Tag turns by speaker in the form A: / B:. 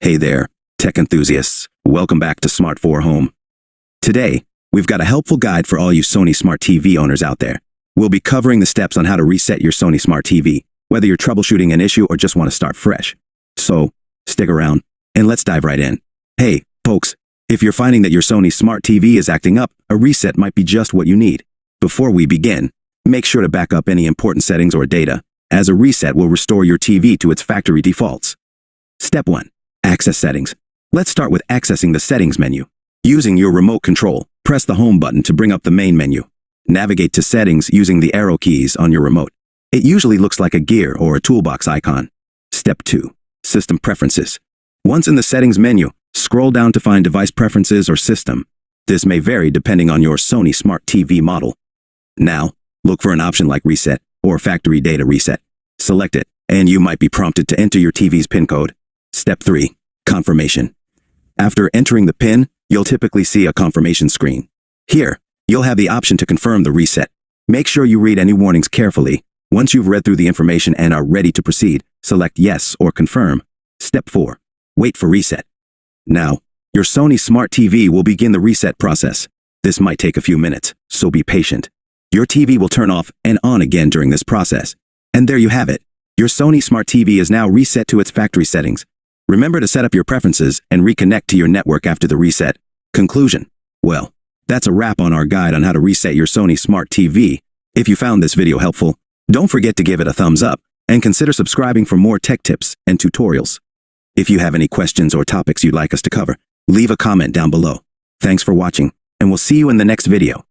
A: Hey there, tech enthusiasts. Welcome back to smarthome. Today, we've got a helpful guide for all you Sony Smart TV owners out there. We'll be covering the steps on how to reset your Sony Smart TV, whether you're troubleshooting an issue or just want to start fresh. So, stick around, and let's dive right in. Hey, folks, if you're finding that your Sony Smart TV is acting up, a reset might be just what you need. Before we begin, make sure to back up any important settings or data, as a reset will restore your TV to its factory defaults. Step 1. Access settings. Let's start with accessing the settings menu. Using your remote control, press the home button to bring up the main menu. Navigate to settings using the arrow keys on your remote. It usually looks like a gear or a toolbox icon. Step 2. System preferences. Once in the settings menu, scroll down to find device preferences or system. This may vary depending on your Sony Smart TV model. Now, look for an option like Reset or Factory Data Reset. Select it, and you might be prompted to enter your TV's PIN code. Step 3. Confirmation. After entering the PIN, you'll typically see a confirmation screen. Here, you'll have the option to confirm the reset. Make sure you read any warnings carefully. Once you've read through the information and are ready to proceed, select Yes or Confirm. Step 4. Wait for reset. Now, your Sony Smart TV will begin the reset process. This might take a few minutes, so be patient. Your TV will turn off and on again during this process. And there you have it. Your Sony Smart TV is now reset to its factory settings. Remember to set up your preferences and reconnect to your network after the reset. Conclusion. Well, that's a wrap on our guide on how to reset your Sony Smart TV. If you found this video helpful, don't forget to give it a thumbs up and consider subscribing for more tech tips and tutorials. If you have any questions or topics you'd like us to cover, leave a comment down below. Thanks for watching, and we'll see you in the next video.